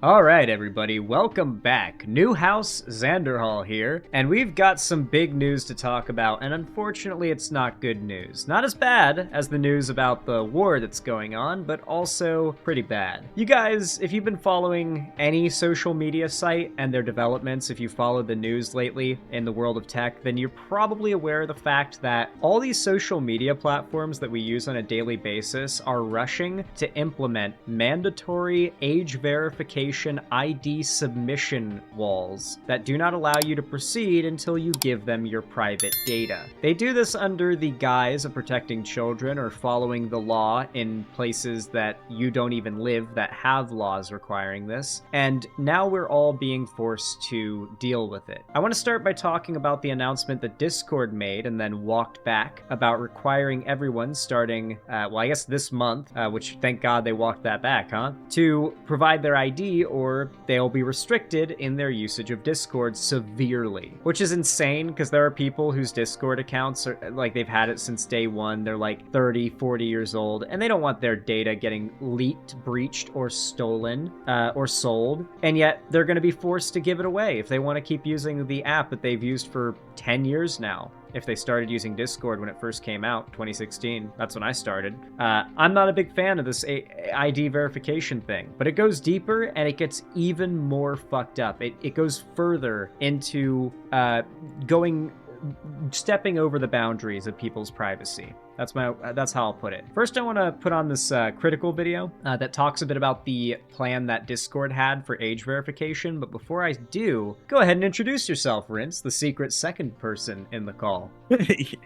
All right, everybody, welcome back. New house, Xanderhall here, and we've got some big news to talk about, and unfortunately it's not good news. Not as bad as the news about the war that's going on, but also pretty bad. You guys, if you've been following any social media site and their developments, if you followed the news lately in the world of tech, then you're probably aware of the fact that all these social media platforms that we use on a daily basis are rushing to implement mandatory age verification ID submission walls that do not allow you to proceed until you give them your private data. They do this under the guise of protecting children or following the law in places that you don't even live that have laws requiring this, and now we're all being forced to deal with it. I want to start by talking about the announcement that Discord made and then walked back about requiring everyone starting, I guess this month, which thank God they walked that back, huh? To provide their ID or they'll be restricted in their usage of Discord severely, which is insane because there are people whose Discord accounts are like they've had it since day one. They're like 30, 40 years old and they don't want their data getting leaked, breached, or stolen or sold. And yet they're going to be forced to give it away if they want to keep using the app that they've used for 10 years now. If they started using Discord when it first came out, 2016, that's when I started. I'm not a big fan of this ID verification thing, but it goes deeper and it gets even more fucked up. It goes further into stepping over the boundaries of people's privacy. That's how I'll put it. First, I want to put on this critical video that talks a bit about the plan that Discord had for age verification. But before I do, go ahead and introduce yourself, Rince, the secret second person in the call.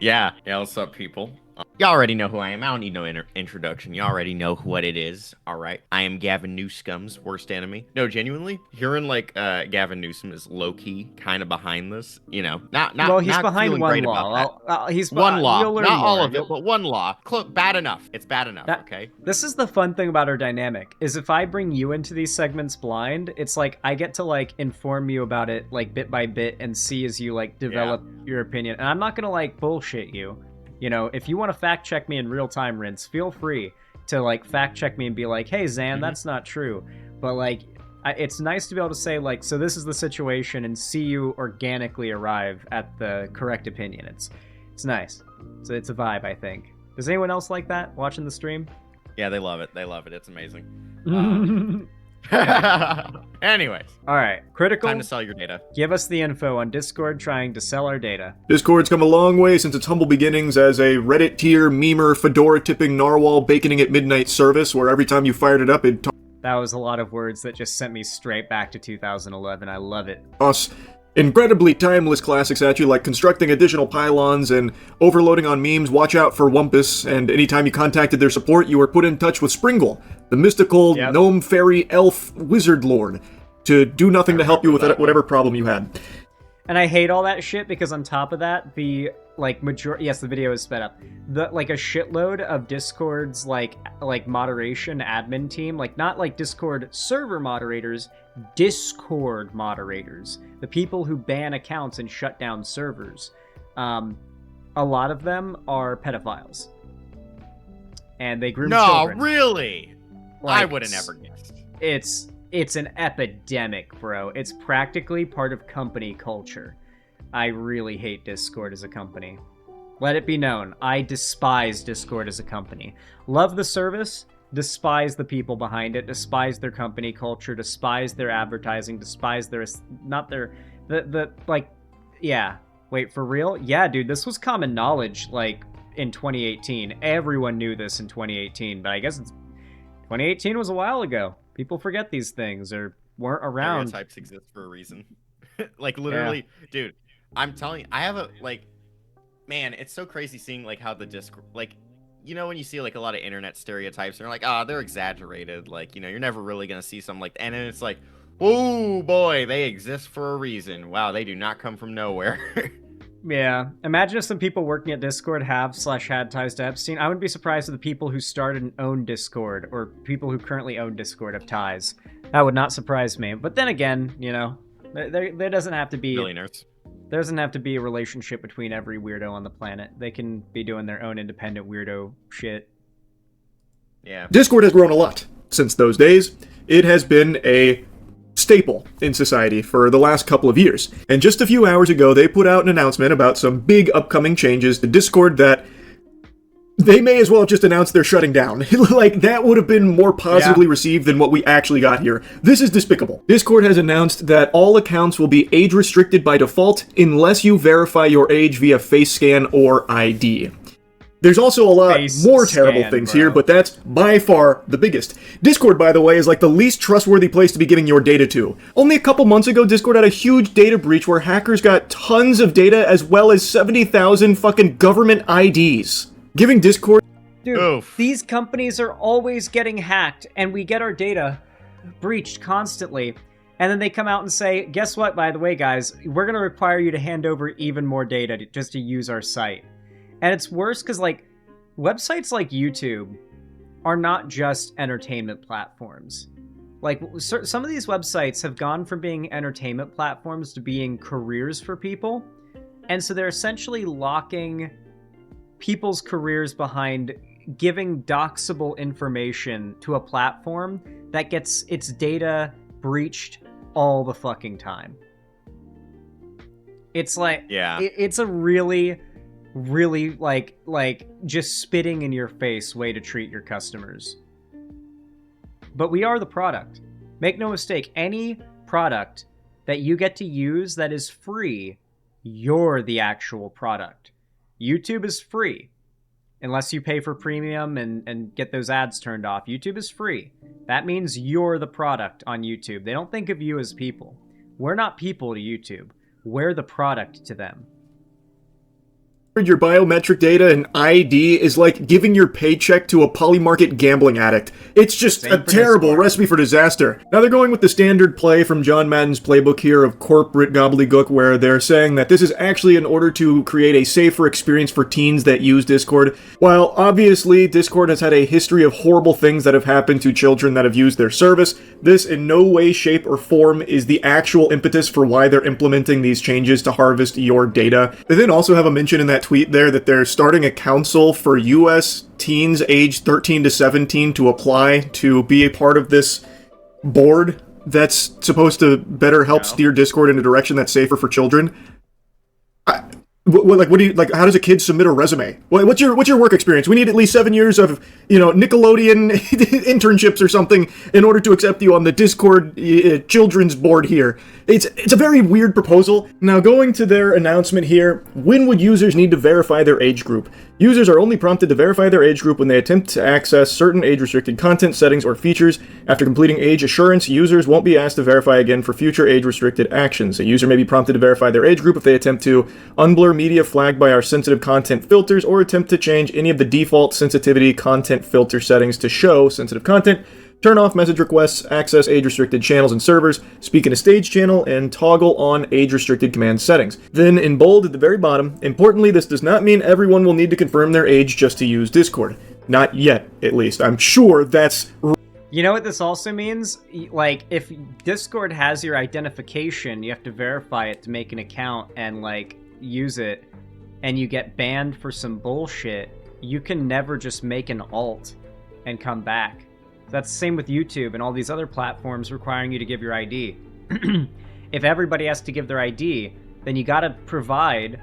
Yeah, what's up, people? You already know who I am. I don't need no introduction. You already know what it is. All right. I am Gavin Newsom's worst enemy. No, genuinely, hearing like Gavin Newsom is low key kind of behind this. You know, not well, he's not behind one great law. He's one law, not all more. of it, but one law. Bad enough. It's bad enough. Okay. This is the fun thing about our dynamic is if I bring you into these segments blind, it's like I get to like inform you about it like bit by bit and see as you like develop your opinion. And I'm not gonna like bullshit you. You know, if you want to fact check me in real time, Rince, feel free to like fact check me and be like, hey, Zan, that's not true. But like, it's nice to be able to say like, so this is the situation and see you organically arrive at the correct opinion. It's nice. So it's a vibe, I think. Does anyone else like that watching the stream? Yeah, they love it. They love it. It's amazing. Anyways. All right. Critical. Time to sell your data. Give us the info on Discord trying to sell our data. Discord's come a long way since its humble beginnings as a Reddit tier, memer, fedora-tipping, narwhal baconing at midnight service where every time you fired it up, it'd That was a lot of words that just sent me straight back to 2011. I love it. toss incredibly timeless classics at you, like constructing additional pylons and overloading on memes, watch out for Wumpus, and anytime you contacted their support, you were put in touch with Springle, the mystical gnome, fairy, elf, wizard lord, to do nothing to help you with whatever problem you had. And I hate all that shit because on top of that, the like majority, yes, the video is sped up. The like a shitload of Discord's like moderation admin team, like not like Discord server moderators, Discord moderators, the people who ban accounts and shut down servers. A lot of them are pedophiles, and they groom children. No, really? Like, I would have never guessed. It's an epidemic, bro. It's practically part of company culture. I really hate Discord as a company. Let it be known, I despise Discord as a company. Love the service, despise the people behind it, despise their company culture, despise their advertising, despise their, yeah. Wait, for real? Yeah, dude, this was common knowledge, like, in 2018. Everyone knew this in 2018, but I guess 2018 was a while ago. People forget these things or weren't around. Stereotypes exist for a reason. Like, literally, dude, I'm telling you, I have a, like, man, it's so crazy seeing, like, how the Discord, like, you know, when you see, like, a lot of internet stereotypes, and you're like, they're exaggerated. Like, you know, you're never really going to see something like that. And then it's like, oh, boy, they exist for a reason. Wow, they do not come from nowhere. Yeah. Imagine if some people working at Discord had ties to Epstein. I wouldn't be surprised if the people who started and own Discord, or people who currently own Discord, have ties. That would not surprise me. But then again, you know, there doesn't have to be... Millionaires. There doesn't have to be a relationship between every weirdo on the planet. They can be doing their own independent weirdo shit. Yeah. Discord has grown a lot since those days. It has been a staple in society for the last couple of years. And just a few hours ago, they put out an announcement about some big upcoming changes to Discord that they may as well have just announced they're shutting down. Like, that would have been more positively received than what we actually got here. This is despicable. Discord has announced that all accounts will be age restricted by default unless you verify your age via face scan or ID. There's also a lot more terrible things here, but that's by far the biggest. Discord, by the way, is like the least trustworthy place to be giving your data to. Only a couple months ago, Discord had a huge data breach where hackers got tons of data as well as 70,000 fucking government IDs. Giving Discord... Dude, these companies are always getting hacked, and we get our data breached constantly. And then they come out and say, guess what, by the way, guys, we're going to require you to hand over even more data just to use our site. And it's worse because, like, websites like YouTube are not just entertainment platforms. Like, some of these websites have gone from being entertainment platforms to being careers for people. And so they're essentially locking people's careers behind giving doxable information to a platform that gets its data breached all the fucking time. It's like, it's a really like just spitting in your face way to treat your customers. But we are the product. Make no mistake, any product that you get to use that is free, you're the actual product. YouTube is free. Unless you pay for premium and get those ads turned off. YouTube is free. That means you're the product on YouTube. They don't think of you as people. We're not people to YouTube. We're the product to them. Your biometric data and ID is like giving your paycheck to a polymarket gambling addict. It's just a terrible recipe for disaster. Now they're going with the standard play from John Madden's playbook here of corporate gobbledygook, where they're saying that this is actually in order to create a safer experience for teens that use Discord. While obviously Discord has had a history of horrible things that have happened to children that have used their service, this in no way, shape, or form is the actual impetus for why they're implementing these changes to harvest your data. They then also have a mention in that tweet there that they're starting a council for US teens aged 13 to 17 to apply to be a part of this board that's supposed to better help steer Discord in a direction that's safer for children. What do you like? How does a kid submit a resume? What's your work experience? We need at least 7 years of Nickelodeon internships or something in order to accept you on the Discord children's board here. It's a very weird proposal. Now, going to their announcement here, when would users need to verify their age group? Users are only prompted to verify their age group when they attempt to access certain age-restricted content, settings, or features. After completing age assurance, users won't be asked to verify again for future age-restricted actions. A user may be prompted to verify their age group if they attempt to unblur media flagged by our sensitive content filters or attempt to change any of the default sensitivity content filter settings to show sensitive content, turn off message requests, access age-restricted channels and servers, speak in a stage channel, and toggle on age-restricted command settings. Then, in bold at the very bottom, importantly, this does not mean everyone will need to confirm their age just to use Discord. Not yet, at least. I'm sure that's... You know what this also means? Like, if Discord has your identification, you have to verify it to make an account and, like, use it, and you get banned for some bullshit, you can never just make an alt and come back. That's the same with YouTube and all these other platforms requiring you to give your ID. If everybody has to give their ID, then you gotta provide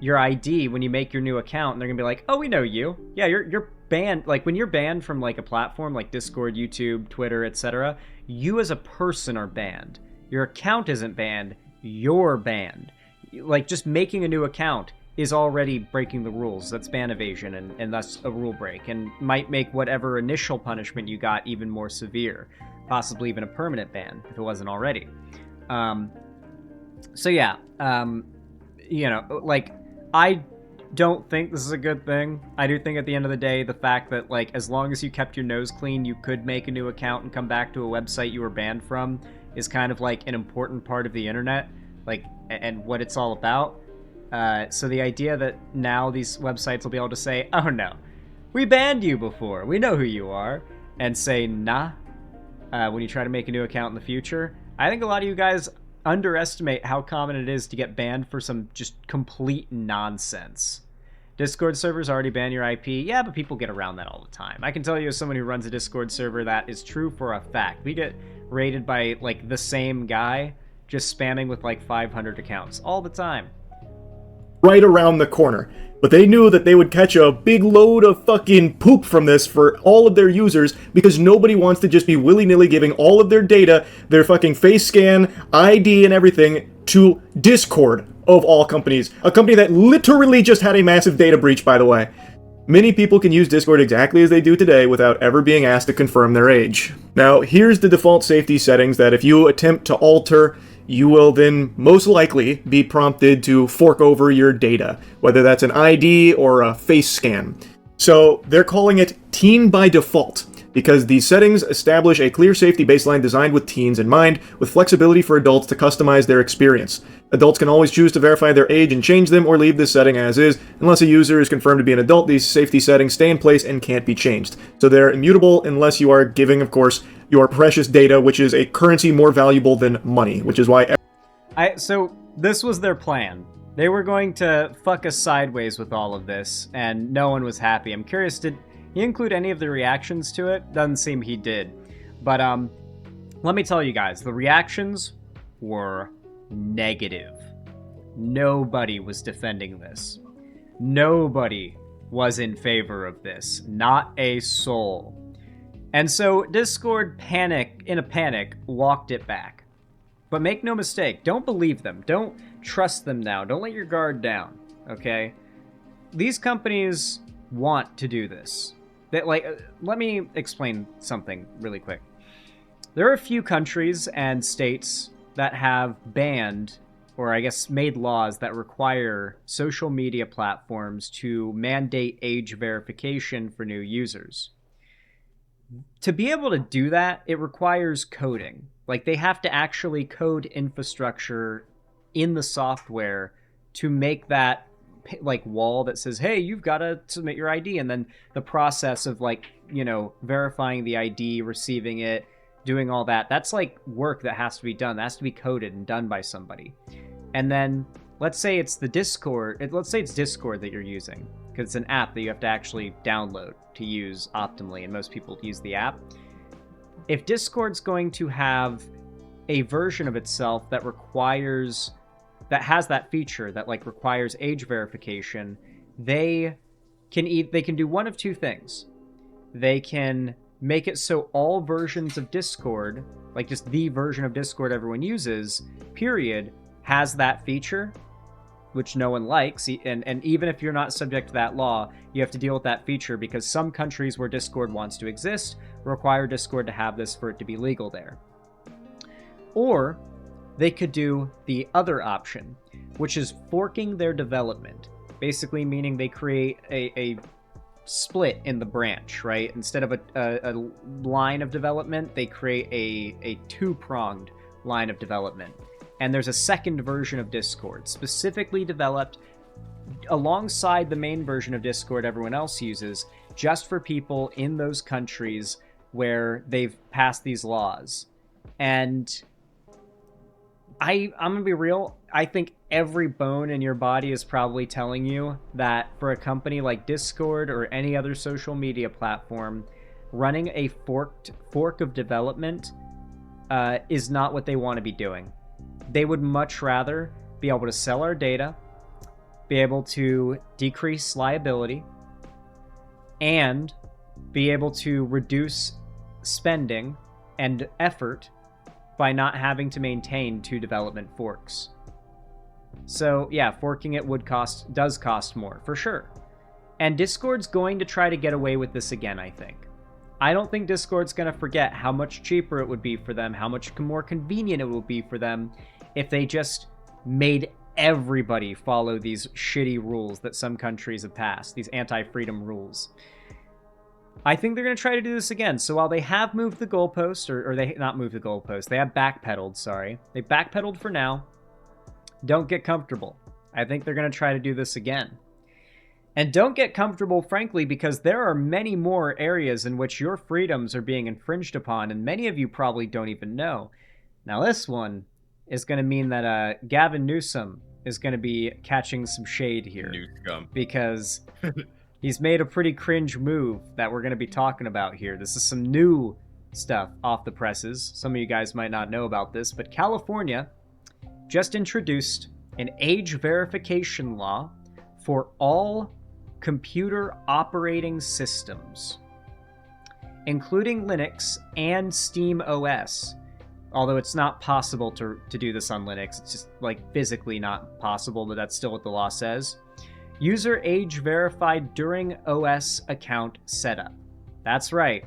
your ID when you make your new account, and they're gonna be like, oh, we know you. Yeah, you're banned. Like, when you're banned from, like, a platform like Discord, YouTube, Twitter, etc., you as a person are banned. Your account isn't banned, you're banned. Like, just making a new account is already breaking the rules. That's ban evasion, and that's a rule break, and might make whatever initial punishment you got even more severe. Possibly even a permanent ban, if it wasn't already. So yeah, like, I don't think this is a good thing. I do think at the end of the day, the fact that, like, as long as you kept your nose clean, you could make a new account and come back to a website you were banned from is kind of, like, an important part of the internet, like, and what it's all about. So the idea that now these websites will be able to say, oh no, we banned you before, we know who you are, and say nah when you try to make a new account in the future, I think a lot of you guys underestimate how common it is to get banned for some just complete nonsense. Discord servers already ban your IP. Yeah, but people get around that all the time. I can tell you as someone who runs a Discord server that is true for a fact. We get raided by, like, the same guy just spamming with, like, 500 accounts all the time. Right around the corner. But they knew that they would catch a big load of fucking poop from this for all of their users because nobody wants to just be willy-nilly giving all of their data, their fucking face scan, ID, and everything to Discord, of all companies. A company that literally just had a massive data breach, by the way. Many people can use Discord exactly as they do today without ever being asked to confirm their age. Now, here's the default safety settings that if you attempt to alter, you will then most likely be prompted to fork over your data, whether that's an ID or a face scan. So they're calling it Teen by Default, because these settings establish a clear safety baseline designed with teens in mind, with flexibility for adults to customize their experience. Adults can always choose to verify their age and change them or leave this setting as is. Unless a user is confirmed to be an adult, these safety settings stay in place and can't be changed. So they're immutable unless you are giving, of course, your precious data, which is a currency more valuable than money, which is why... So this was their plan. They were going to fuck us sideways with all of this, and no one was happy. I'm curious, did he include any of the reactions to it? Doesn't seem he did. But let me tell you guys, the reactions were negative. Nobody was defending this. Nobody was in favor of this. Not a soul. And so Discord in a panic, walked it back. But make no mistake, don't believe them. Don't trust them now. Don't let your guard down, okay? These companies want to do this. Let me explain something really quick. There are a few countries and states that have banned, or I guess made laws that require social media platforms to mandate age verification for new users. To be able to do that, it requires coding. Like, they have to actually code infrastructure in the software to make that, like, wall that says, hey, you've got to submit your ID, and then the process of, like, you know, verifying the ID, receiving it, doing all that, that's, like, work that has to be done. That has to be coded and done by somebody. And then, let's say it's Discord that you're using, because it's an app that you have to actually download to use optimally, and most people use the app. If Discord's going to have a version of itself that has that feature that, like, requires age verification, they can do one of two things. They can make it so all versions of Discord, like just the version of Discord everyone uses, period, has that feature, which no one likes, and even if you're not subject to that law, you have to deal with that feature because some countries where Discord wants to exist require Discord to have this for it to be legal there. Or they could do the other option, which is forking their development, basically meaning they create a split in the branch, right? Instead of a line of development, they create a two-pronged line of development. And there's a second version of Discord, specifically developed alongside the main version of Discord everyone else uses, just for people in those countries where they've passed these laws. And I'm gonna be real, I think every bone in your body is probably telling you that for a company like Discord or any other social media platform, running a fork of development is not what they want to be doing. They would much rather be able to sell our data, be able to decrease liability, and be able to reduce spending and effort by not having to maintain two development forks. So yeah, forking it does cost more, for sure. And Discord's going to try to get away with this again, I think. I don't think Discord's going to forget how much cheaper it would be for them, how much more convenient it would be for them if they just made everybody follow these shitty rules that some countries have passed, these anti-freedom rules. I think they're going to try to do this again. So while they have moved the goalpost, or they not moved the goalpost, they have backpedaled, sorry. They backpedaled for now. Don't get comfortable. I think they're going to try to do this again. And don't get comfortable, frankly, because there are many more areas in which your freedoms are being infringed upon, and many of you probably don't even know. Now this one is going to mean that Gavin Newsom is going to be catching some shade here. New scum. Because he's made a pretty cringe move that we're going to be talking about here. This is some new stuff off the presses. Some of you guys might not know about this, but California just introduced an age verification law for all computer operating systems, including Linux and Steam OS. Although it's not possible to do this on Linux. It's just like physically not possible, but that's still what the law says. User age verified during OS account setup. That's right.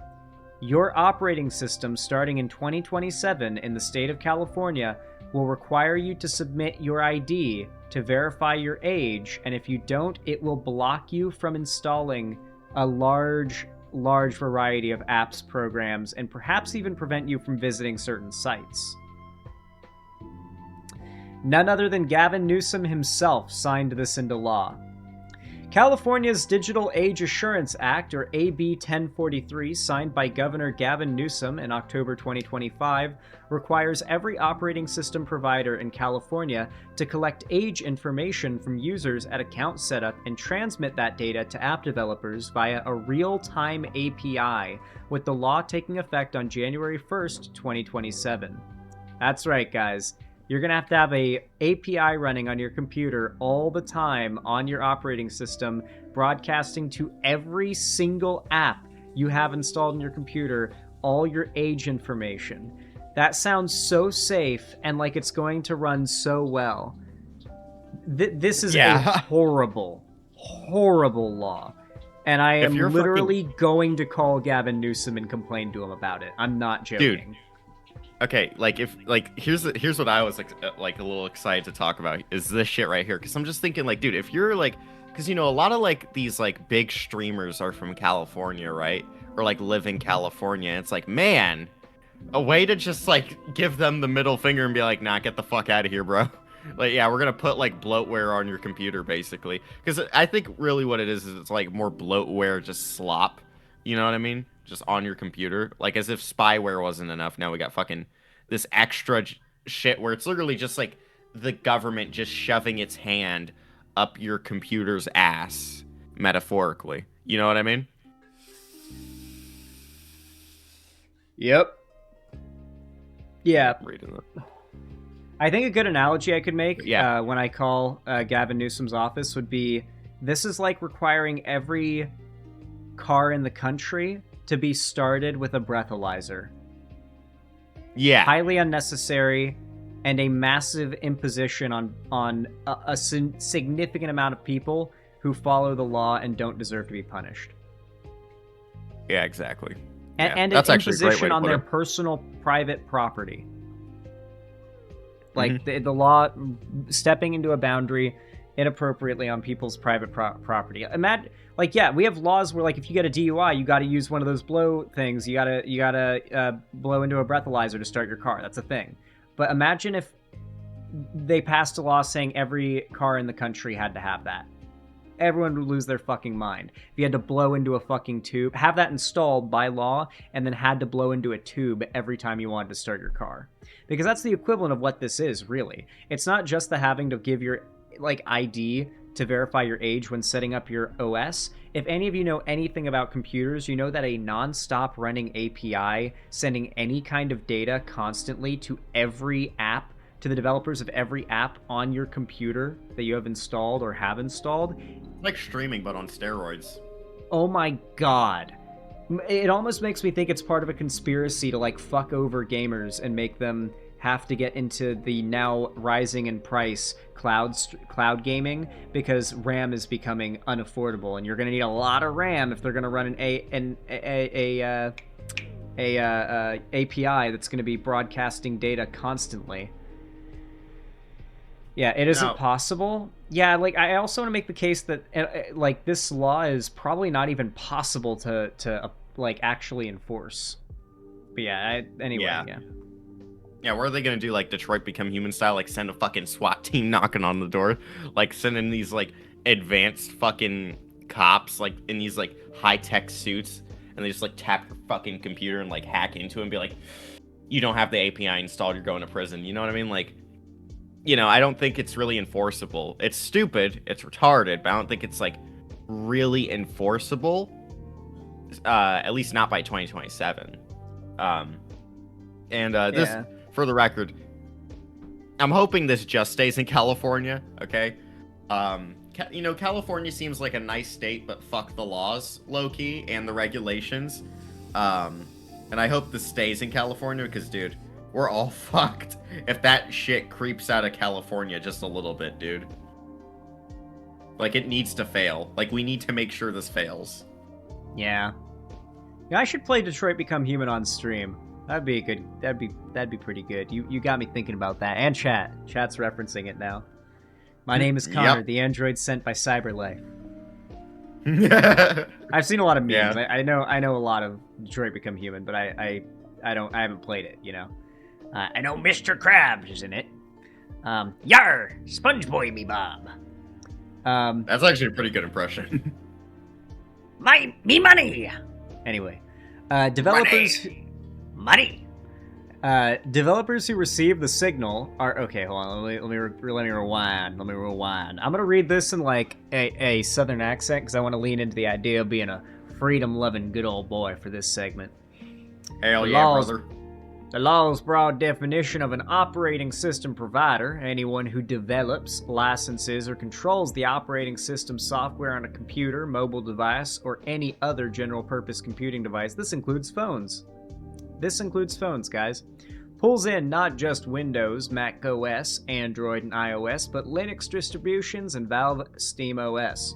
Your operating system starting in 2027 in the state of California will require you to submit your ID to verify your age, and if you don't, it will block you from installing a large variety of apps, programs, and perhaps even prevent you from visiting certain sites. None other than Gavin Newsom himself signed this into law. California's Digital Age Assurance Act, or AB 1043, signed by Governor Gavin Newsom in October 2025, requires every operating system provider in California to collect age information from users at account setup and transmit that data to app developers via a real-time API, with the law taking effect on January 1st, 2027. That's right, guys. You're going to have a API running on your computer all the time on your operating system, broadcasting to every single app you have installed in your computer all your age information. That sounds so safe and like it's going to run so well. This is a horrible, horrible law. And I am literally going to call Gavin Newsom and complain to him about it. I'm not joking. Dude. Okay, here's what I was like a little excited to talk about is this shit right here, because I'm just thinking dude, if you're because a lot of these big streamers are from California, right, or live in California. It's man, a way to just give them the middle finger and be nah, get the fuck out of here, bro. Yeah, we're gonna put bloatware on your computer basically, because I think really what it is it's more bloatware, just slop. You know what I mean? Just on your computer, as if spyware wasn't enough. Now we got fucking this extra shit where it's literally just the government just shoving its hand up your computer's ass, metaphorically. You know what I mean? Yep. Yeah. I think a good analogy I could make when I call Gavin Newsom's office would be, this is like requiring every car in the country to be started with a breathalyzer. Yeah. Highly unnecessary and a massive imposition on a significant amount of people who follow the law and don't deserve to be punished. Yeah, exactly. And an imposition on their personal private property. The law stepping into a boundary inappropriately on people's private property. Imagine, we have laws where if you get a DUI, you got to use one of those blow things. You gotta blow into a breathalyzer to start your car. That's a thing. But imagine if they passed a law saying every car in the country had to have that. Everyone would lose their fucking mind. If you had to blow into a fucking tube, have that installed by law, and then had to blow into a tube every time you wanted to start your car. Because that's the equivalent of what this is, really. It's not just the having to give your ID to verify your age when setting up your OS. If any of you know anything about computers, you know that a non-stop running API sending any kind of data constantly to every app, to the developers of every app on your computer that you have installed or have installed. Like streaming, but on steroids. Oh my god. It almost makes me think it's part of a conspiracy to fuck over gamers and make them have to get into the now rising in price cloud gaming, because RAM is becoming unaffordable, and you're going to need a lot of RAM if they're going to run an API that's going to be broadcasting data constantly. Yeah, it isn't possible. Yeah, I also want to make the case that this law is probably not even possible to actually enforce. But yeah, anyway, yeah. Yeah, what are they gonna do? Detroit Become Human style? Send a fucking SWAT team knocking on the door? Send in these advanced fucking cops in these high-tech suits, and they just tap your fucking computer and hack into it and be you don't have the API installed, you're going to prison. You know what I mean? I don't think it's really enforceable. It's stupid, it's retarded, but I don't think it's like really enforceable. At least not by 2027. This, for the record, I'm hoping this just stays in California. Okay. California seems like a nice state, but fuck the laws, low key, and the regulations. And I hope this stays in California because, dude, we're all fucked if that shit creeps out of California just a little bit, dude. Like, it needs to fail. Like, we need to make sure this fails. Yeah. I should play Detroit Become Human on stream. That'd be good. That'd be pretty good. You got me thinking about that. And chat's referencing it now. My name is Connor, the android sent by CyberLife. I've seen a lot of memes. Yeah. I know a lot of Detroit Become Human, but I haven't played it. I know Mr. Krabs is in it. Yar, Sponge Boy me Bob. That's actually a pretty good impression. Me money. Anyway, developers. Money. Developers who receive the signal are okay. Hold on, let me rewind. I'm gonna read this in like a southern accent because I want to lean into the idea of being a freedom-loving good old boy for this segment. Hell yeah, brother. The law's broad definition of an operating system provider, anyone who develops, licenses, or controls the operating system software on a computer, mobile device, or any other general-purpose computing device. This includes phones. Guys. Pulls in not just Windows, Mac OS, Android, and iOS, but Linux distributions and Valve Steam OS.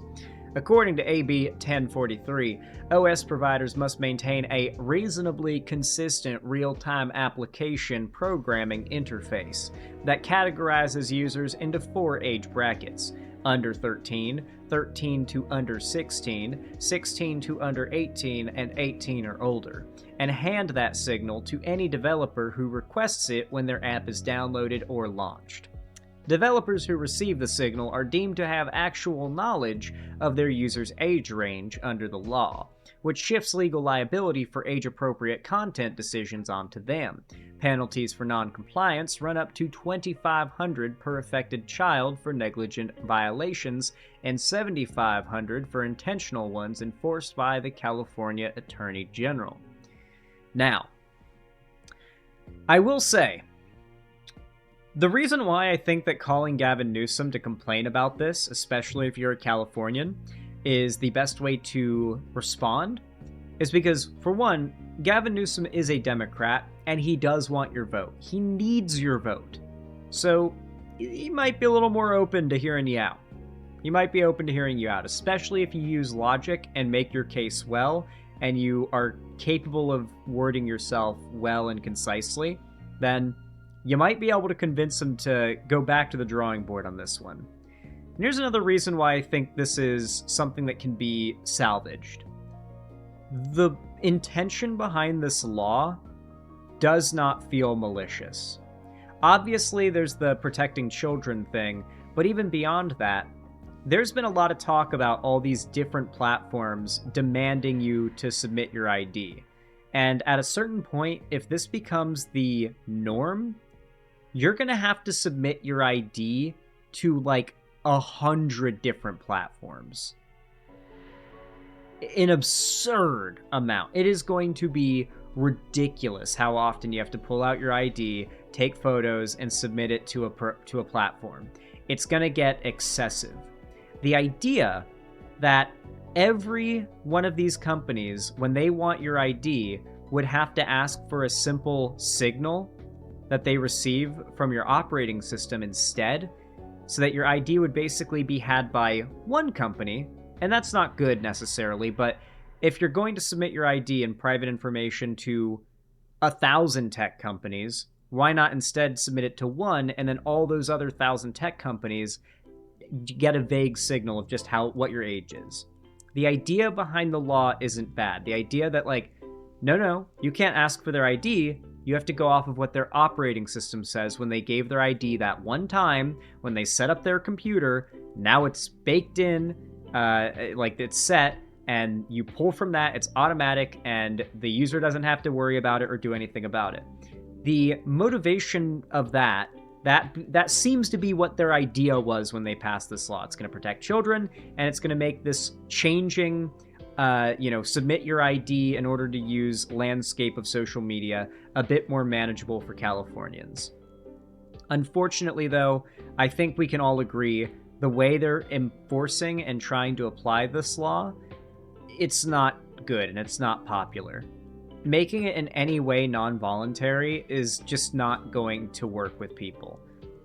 According to AB 1043, OS providers must maintain a reasonably consistent real-time application programming interface that categorizes users into 4 age brackets: under 13, 13 to under 16, 16 to under 18, and 18 or older, and hand that signal to any developer who requests it when their app is downloaded or launched. Developers who receive the signal are deemed to have actual knowledge of their user's age range under the law, which shifts legal liability for age-appropriate content decisions onto them. Penalties for non-compliance run up to $2,500 per affected child for negligent violations and $7,500 for intentional ones enforced by the California Attorney General. Now, I will say, the reason why I think that calling Gavin Newsom to complain about this, especially if you're a Californian, is the best way to respond is because, for one, Gavin Newsom is a Democrat and he does want your vote. He needs your vote. So he might be a little more open to hearing you out. Especially if you use logic and make your case well and you are capable of wording yourself well and concisely, then you might be able to convince him to go back to the drawing board on this one. And here's another reason why I think this is something that can be salvaged. The intention behind this law does not feel malicious. Obviously, there's the protecting children thing, but even beyond that, there's been a lot of talk about all these different platforms demanding you to submit your ID. And at a certain point, if this becomes the norm, you're going to have to submit your ID to like 100 different platforms. An absurd amount. It is going to be ridiculous how often you have to pull out your ID, take photos, and submit it to a platform. It's going to get excessive. The idea that every one of these companies, when they want your ID, would have to ask for a simple signal that they receive from your operating system instead, so that your ID would basically be had by one company, and that's not good necessarily, but if you're going to submit your ID and private information to 1,000 tech companies, why not instead submit it to one, and then all those other 1,000 tech companies get a vague signal of just what your age is. The idea behind the law isn't bad. The idea that no, you can't ask for their ID. You have to go off of what their operating system says when they gave their ID that one time, when they set up their computer. Now it's baked in, it's set, and you pull from that, it's automatic, and the user doesn't have to worry about it or do anything about it. The motivation of that That seems to be what their idea was when they passed this law. It's going to protect children, and it's going to make this changing, submit your ID in order to use landscape of social media a bit more manageable for Californians. Unfortunately, though, I think we can all agree the way they're enforcing and trying to apply this law, it's not good and it's not popular. Making it in any way non-voluntary is just not going to work with people.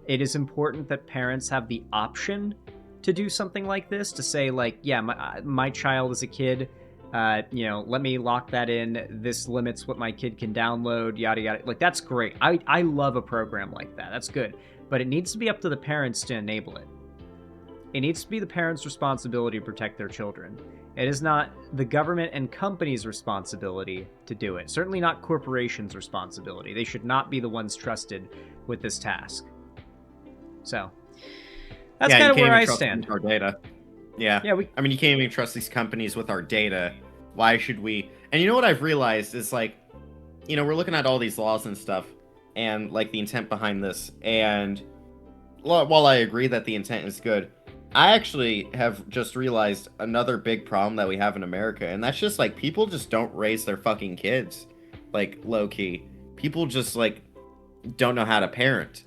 It is important that parents have the option to do something like this, to say, like, yeah, my child is a kid, let me lock that in. This limits what my kid can download, yada, yada. Like, that's great. I love a program like that. That's good. But it needs to be up to the parents to enable it. It needs to be the parents' responsibility to protect their children. It is not the government and companies' responsibility to do it. Certainly not corporations' responsibility. They should not be the ones trusted with this task. So, that's kind of where I stand. Our data. Yeah. You can't even trust these companies with our data. Why should we? And you know what I've realized is, like, we're looking at all these laws and stuff, and, like, the intent behind this. And while I agree that the intent is good, I actually have just realized another big problem that we have in America, and that's just, like, people just don't raise their fucking kids, like, low-key. People just, like, don't know how to parent.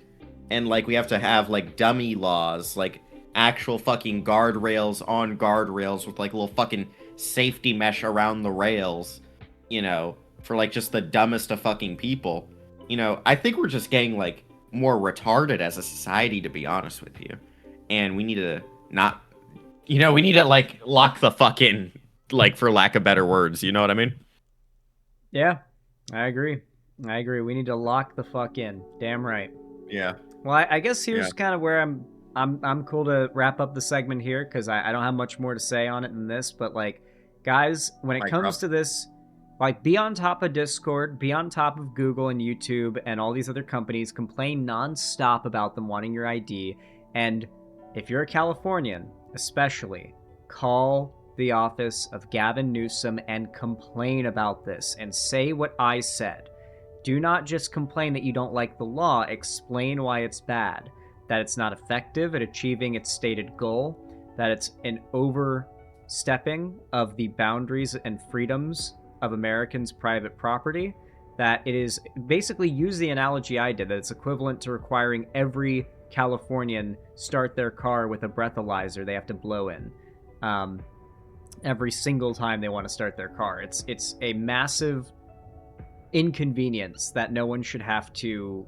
And, like, we have to have, like, dummy laws, like, actual fucking guardrails on guardrails with, like, a little fucking safety mesh around the rails, for, like, just the dumbest of fucking people. I think we're just getting, like, more retarded as a society, to be honest with you. And we need to not, we need to, like, lock the fuck in, like, for lack of better words. You know what I mean? Yeah, I agree. We need to lock the fuck in. Damn right. Yeah. Well, I guess here's kind of where I'm cool to wrap up the segment here, because I don't have much more to say on it than this. But, like, guys, when it comes to this, like, be on top of Discord, be on top of Google and YouTube and all these other companies. Complain nonstop about them wanting your ID. And if you're a Californian, especially, call the office of Gavin Newsom and complain about this and say what I said. Do not just complain that you don't like the law. Explain why it's bad, that it's not effective at achieving its stated goal, that it's an overstepping of the boundaries and freedoms of Americans' private property, that it is, basically, use the analogy I did, that it's equivalent to requiring every Californian start their car with a breathalyzer they have to blow in every single time they want to start their car. It's a massive inconvenience that no one should have to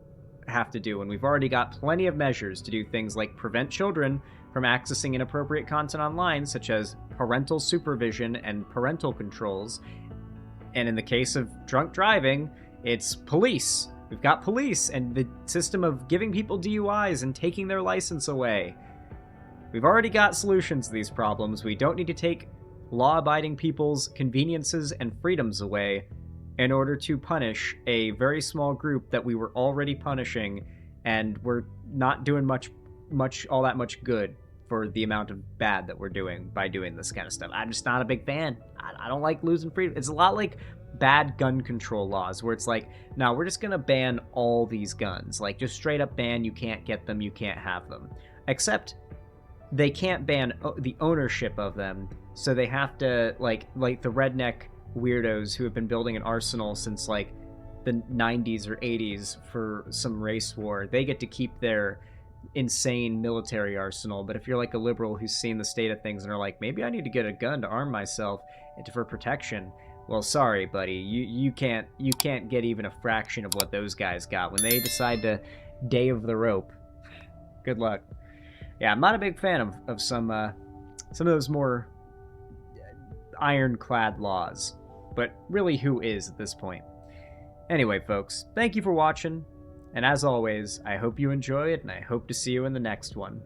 do, and we've already got plenty of measures to do things like prevent children from accessing inappropriate content online, such as parental supervision and parental controls. And in the case of drunk driving, it's police. We've got police and the system of giving people DUIs and taking their license away. We've already got solutions to these problems. We don't need to take law-abiding people's conveniences and freedoms away in order to punish a very small group that we were already punishing, and we're not doing all that much good for the amount of bad that we're doing by doing this kind of stuff. I'm just not a big fan. I don't like losing freedom. It's a lot like bad gun control laws, where it's like, no, we're just gonna ban all these guns. Like, just straight up ban, you can't get them, you can't have them. Except they can't ban the ownership of them, so they have to, like the redneck weirdos who have been building an arsenal since, like, the 90s or 80s for some race war. They get to keep their insane military arsenal. But if you're, like, a liberal who's seen the state of things and are like, maybe I need to get a gun to arm myself for protection, well, sorry, buddy, you can't get even a fraction of what those guys got when they decide to Dave the rope. Good luck. Yeah, I'm not a big fan of some of those more ironclad laws, but really, who is at this point? Anyway, folks, thank you for watching, and as always, I hope you enjoyed, and I hope to see you in the next one.